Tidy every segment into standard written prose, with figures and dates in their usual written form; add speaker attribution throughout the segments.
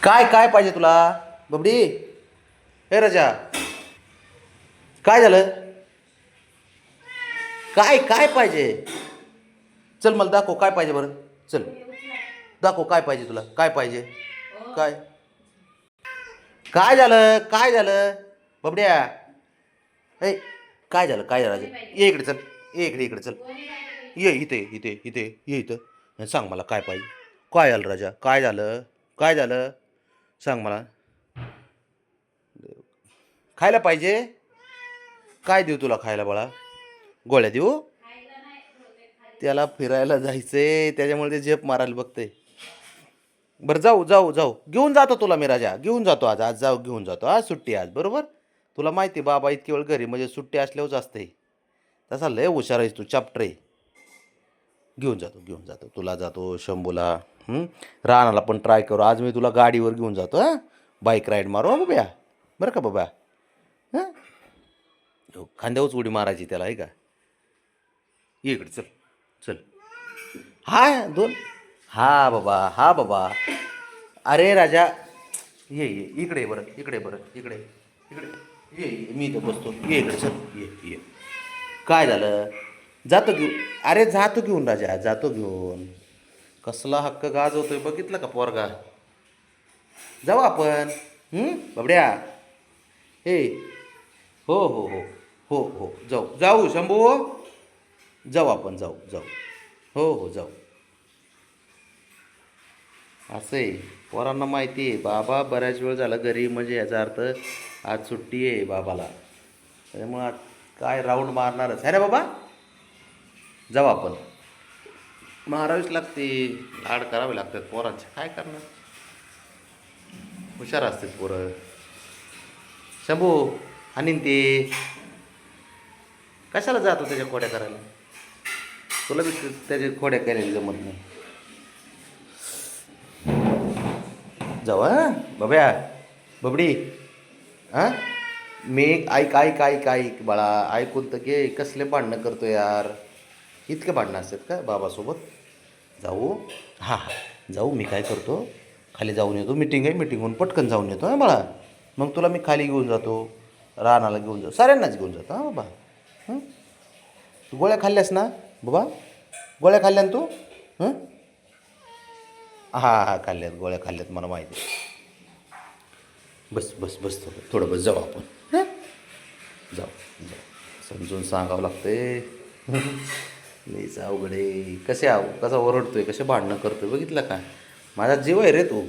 Speaker 1: काय काय पाहिजे तुला बबडी? हे राजा, काय झालं? काय काय पाहिजे? चल मला दाखव काय पाहिजे बरं. चल दाखव काय पाहिजे तुला. काय पाहिजे? काय काय झालं? काय झालं बबड्या? ए काय झालं? काय झालं? ये इकडे चल. इकडे चल. ये इथे ये इथं. सांग मला काय पाहिजे. काय झालं राजा? काय झालं? काय झालं? सांग मला. खायला पाहिजे? काय देऊ तुला खायला बाळा? गोळ्या देऊ? त्याला फिरायला जायचंय त्याच्यामुळे ते झेप मारायला बघते. बरं जाऊ जाऊ जाऊ घेऊन जातो तुला मी राजा. घेऊन जातो आज. आज जाऊ घेऊन जातो. आज सुट्टी आज बरोबर. तुला माहिती बाबा इतकी वेळ घरी म्हणजे सुट्टी असल्यावरच असते. तसा लय हुशार आहेस तू. चॅप्टर आहे. घेऊन जातो तुला. जातो शंभूला. रानाला पण ट्राय करू. आज मी तुला गाडीवर घेऊन जातो. हां बाईक राईड मारू बाब्या. बरं का बाबा? हां खांद्यावरच उडी मारायची त्याला आहे का? ये इकडे चल. चल हा दोन. हा बाबा. अरे राजा ये इकडे बरं. इकडे ये मी इथं बसतो. ये इकडे चल. ये काय झालं? जातो घेऊन. अरे जातो घेऊन राजा. जातो घेऊन. कसला हक्क गाजवतोय बघितलं का पोरगा? जाऊ आपण. बाबड्या. हे हो जाऊ शंभू. जाऊ आपण. जाऊ हो जाऊ. असं आहे पोरांना माहिती आहे बाबा बऱ्याच वेळ झाला घरी म्हणजे याचा अर्थ आज सुट्टी आहे बाबाला. त्याच्यामुळं आज काय राऊंड मारणारच आहे रे बाबा. जाऊ आपण. मारावीच लागते. लाड करावे लागतात पोरांचे. काय करणार? हुशार असतात पोरं. शंभू आणीन ते. कशाला जातो त्याच्या खोड्या करायला? तुला बी त्याच्या खोड्या केलेली जमत नाही. जाऊ हां बाब्या. बबडी. हां मी ऐक बाळा. ऐकून तर घे. कसले भांडणं करतो यार. इतके भांडणं असतात का बाबासोबत? जाऊ. हां जाऊ. मी काय करतो खाली जाऊन येतो. मिटिंग आहे. मिटिंगहून पटकन जाऊन येतो हां बाळा. मग तुला मी खाली घेऊन जातो. रानाला घेऊन जातो. साऱ्यांनाच घेऊन जातो हां बाबा. तू गोळ्या खाल्ल्यास ना बाबा? गोळ्या खाल्ल्या ना तू? हां खाल्ल्यात. गोळ्या खाल्ल्यात मला माहिती आहे. बस थोडं बस. जाऊ आपण. जाऊ समजून सांगावं लागतंय. लईच अवघड आहे. कसा ओरडतोय कसे भांडणं करतोय बघितलं का? माझा जीव आहे रे तू.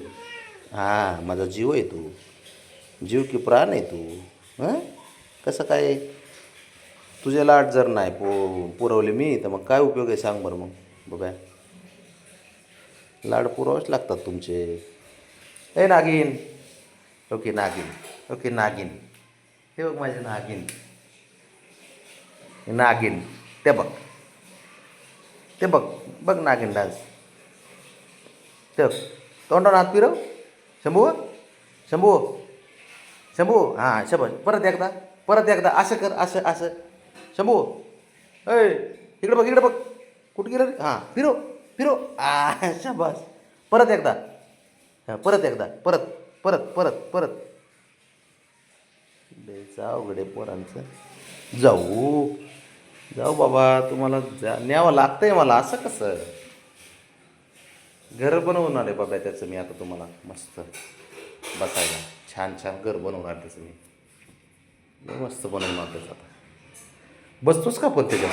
Speaker 1: हां माझा जीव आहे तू. जीव की प्राण आहे तू. कसं काय? तुझे लाट जर नाही पुरवले मी तर मग काय उपयोग आहे सांग बरं मग बाबा. लाड पुरावेच लागतात तुमचे. ए नागिन. ओके नागिन. हे बघ माझे नागिन. ते बघ नागिन डान्स. ते तोंडावर हात फिरव. शंभू हां शबस. परत एकदा असं कर. असं शंभू. ऐ इकडे बघ. कुठं गेलं रे? हां फिरो शाबास. परत एकदा. परत अवघड आहे पोरांचं. जाऊ बाबा. तुम्हाला न्यावं लागतंय मला. असं कसं? घर बनवणार आहे बाबा त्याचं मी आता तुम्हाला मस्त बसायला. छान घर बनवणार त्याचं मी. मस्त बनवणार त्याचं आता. बसतोस का पण त्याच्यात?